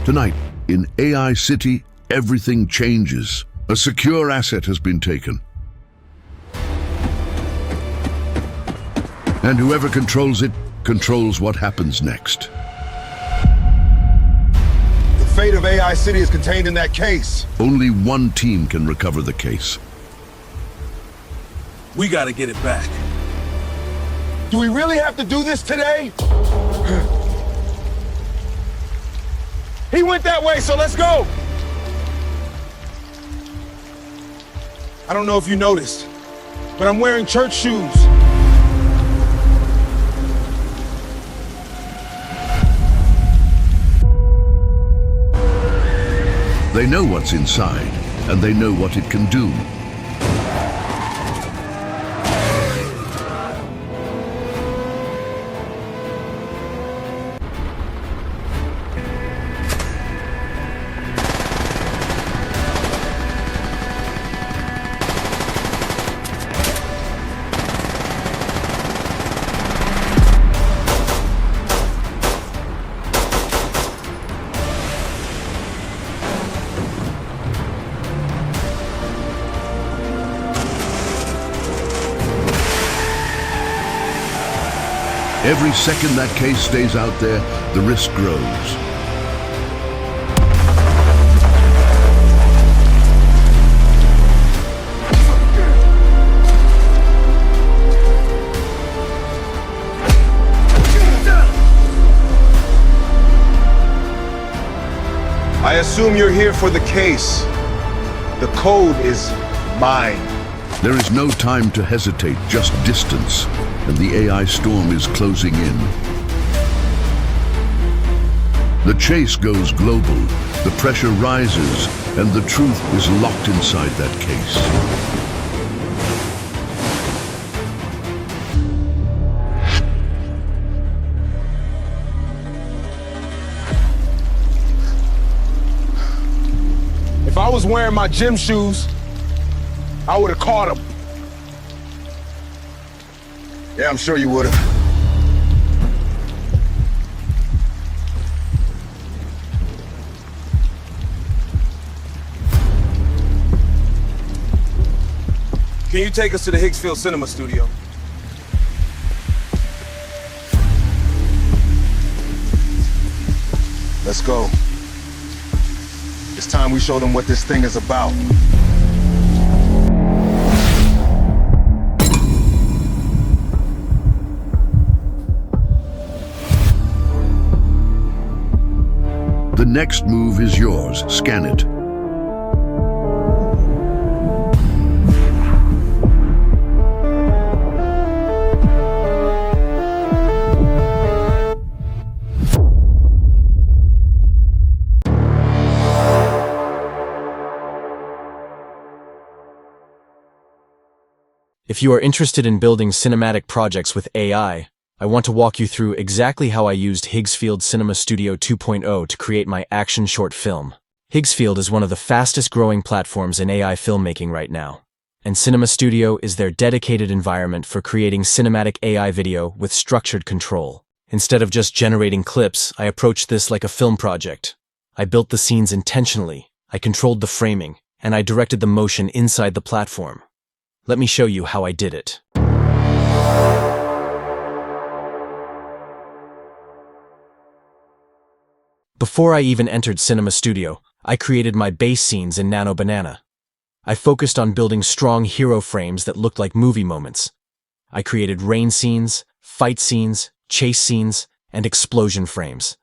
Tonight, in AI City, everything changes. A secure asset has been taken. And whoever controls it, controls what happens next. The fate of AI City is contained in that case. Only one team can recover the case. We gotta get it back. Do we really have to do this today? He went that way, so let's go! I don't know if you noticed, but I'm wearing church shoes. They know what's inside, and they know what it can do. Every second that case stays out there, the risk grows. I assume you're here for the case. The code is mine. There is no time to hesitate, just distance, and the AI storm is closing in. The chase goes global, the pressure rises, and the truth is locked inside that case. If I was wearing my gym shoes, I would have caught him. Yeah, I'm sure you would have. Can you take us to the Higgsfield Cinema Studio? Let's go. It's time we show them what this thing is about. The next move is yours. Scan it. If you are interested in building cinematic projects with AI, I want to walk you through exactly how I used Higgsfield Cinema Studio 2.0 to create my action short film. Higgsfield is one of the fastest growing platforms in AI filmmaking right now, and Cinema Studio is their dedicated environment for creating cinematic AI video with structured control. Instead of just generating clips, I approached this like a film project. I built the scenes intentionally, I controlled the framing, and I directed the motion inside the platform. Let me show you how I did it. Before I even entered Cinema Studio, I created my base scenes in Nano Banana. I focused on building strong hero frames that looked like movie moments. I created rain scenes, fight scenes, chase scenes, and explosion frames.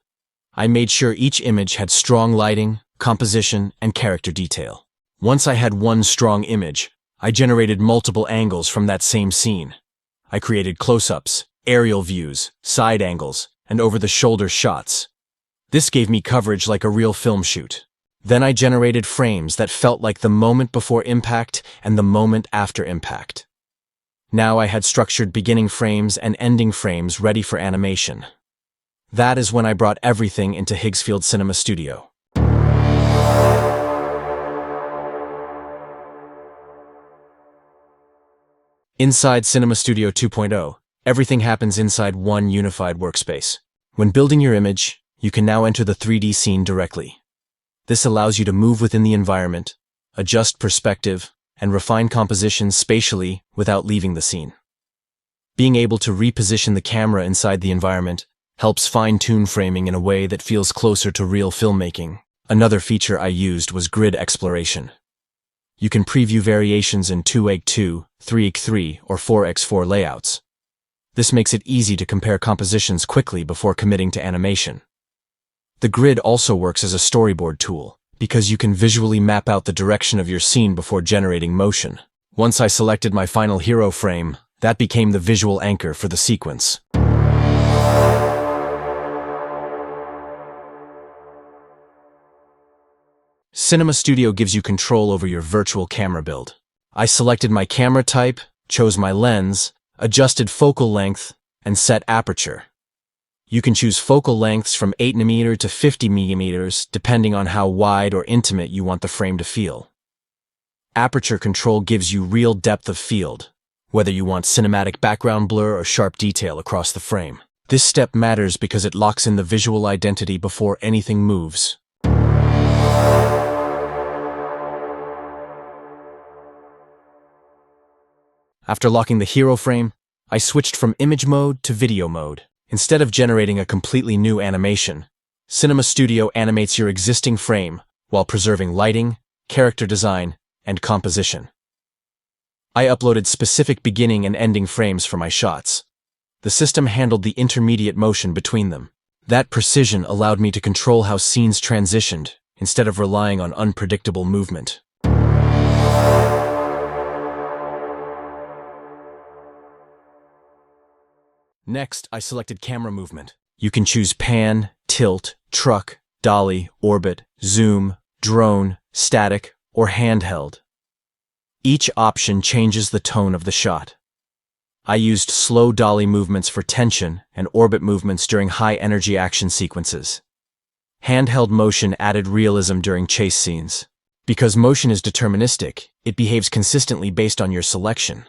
I made sure each image had strong lighting, composition, and character detail. Once I had one strong image, I generated multiple angles from that same scene. I created close-ups, aerial views, side angles, and over-the-shoulder shots. This gave me coverage like a real film shoot. Then I generated frames that felt like the moment before impact and the moment after impact. Now I had structured beginning frames and ending frames ready for animation. That is when I brought everything into Higgsfield Cinema Studio. Inside Cinema Studio 2.0, everything happens inside one unified workspace. When building your image, you can now enter the 3D scene directly. This allows you to move within the environment, adjust perspective, and refine compositions spatially without leaving the scene. Being able to reposition the camera inside the environment helps fine-tune framing in a way that feels closer to real filmmaking. Another feature I used was grid exploration. You can preview variations in 2x2, 3x3, or 4x4 layouts. This makes it easy to compare compositions quickly before committing to animation. The grid also works as a storyboard tool, because you can visually map out the direction of your scene before generating motion. Once I selected my final hero frame, that became the visual anchor for the sequence. Cinema Studio gives you control over your virtual camera build. I selected my camera type, chose my lens, adjusted focal length, and set aperture. You can choose focal lengths from 8mm to 50mm depending on how wide or intimate you want the frame to feel. Aperture control gives you real depth of field, whether you want cinematic background blur or sharp detail across the frame. This step matters because it locks in the visual identity before anything moves. After locking the hero frame, I switched from image mode to video mode. Instead of generating a completely new animation, Cinema Studio animates your existing frame while preserving lighting, character design, and composition. I uploaded specific beginning and ending frames for my shots. The system handled the intermediate motion between them. That precision allowed me to control how scenes transitioned instead of relying on unpredictable movement. Next, I selected camera movement. You can choose pan, tilt, truck, dolly, orbit, zoom, drone, static, or handheld. Each option changes the tone of the shot. I used slow dolly movements for tension and orbit movements during high-energy action sequences. Handheld motion added realism during chase scenes. Because motion is deterministic, it behaves consistently based on your selection.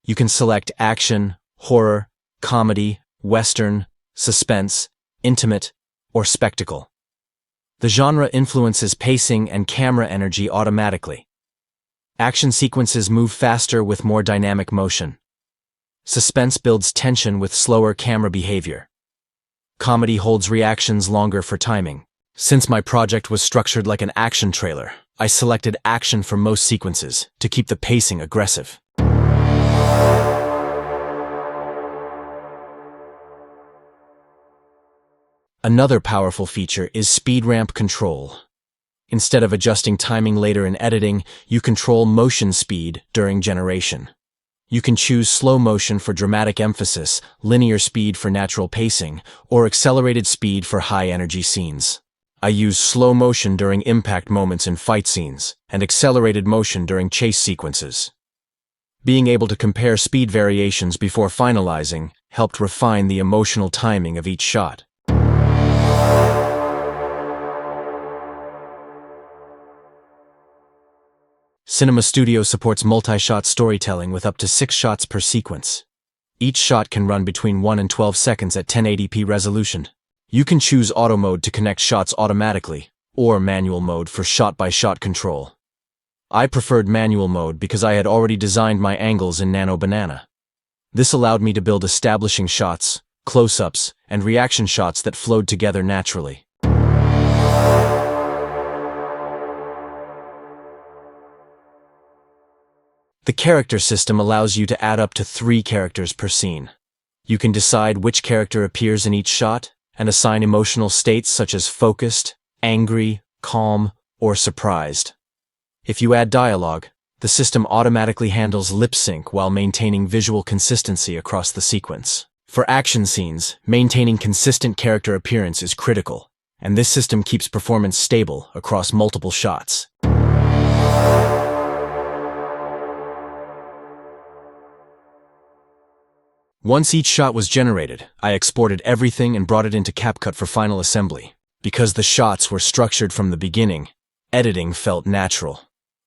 You can select action, horror, comedy, western, suspense, intimate, or spectacle. The genre influences pacing and camera energy automatically. Action sequences move faster with more dynamic motion. Suspense builds tension with slower camera behavior. Comedy holds reactions longer for timing. Since my project was structured like an action trailer, I selected action for most sequences to keep the pacing aggressive. Another powerful feature is speed ramp control. Instead of adjusting timing later in editing, you control motion speed during generation. You can choose slow motion for dramatic emphasis, linear speed for natural pacing, or accelerated speed for high-energy scenes. I use slow motion during impact moments in fight scenes, and accelerated motion during chase sequences. Being able to compare speed variations before finalizing helped refine the emotional timing of each shot. Cinema Studio supports multi-shot storytelling with up to 6 shots per sequence. Each shot can run between 1 and 12 seconds at 1080p resolution. You can choose auto mode to connect shots automatically, or manual mode for shot-by-shot control. I preferred manual mode because I had already designed my angles in Nano Banana. This allowed me to build establishing shots, close-ups, and reaction shots that flowed together naturally. The character system allows you to add up to 3 characters per scene. You can decide which character appears in each shot and assign emotional states such as focused, angry, calm, or surprised. If you add dialogue, the system automatically handles lip sync while maintaining visual consistency across the sequence. For action scenes, maintaining consistent character appearance is critical, and this system keeps performance stable across multiple shots. Once each shot was generated, I exported everything and brought it into CapCut for final assembly. Because the shots were structured from the beginning, editing felt natural.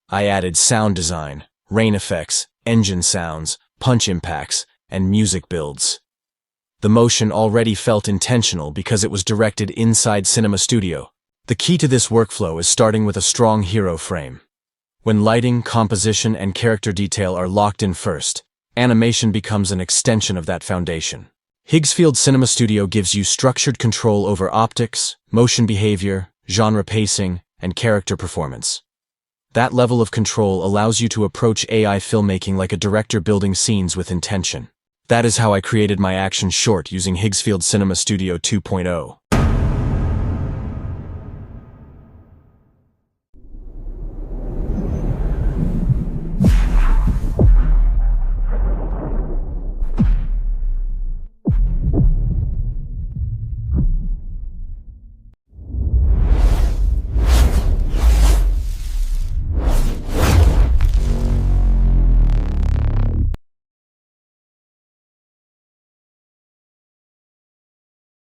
I added sound design, rain effects, engine sounds, punch impacts, and music builds. The motion already felt intentional because it was directed inside Cinema Studio. The key to this workflow is starting with a strong hero frame. When lighting, composition, and character detail are locked in first, animation becomes an extension of that foundation. Higgsfield Cinema Studio gives you structured control over optics, motion behavior, genre pacing, and character performance. That level of control allows you to approach AI filmmaking like a director building scenes with intention. That is how I created my action short using Higgsfield Cinema Studio 2.0.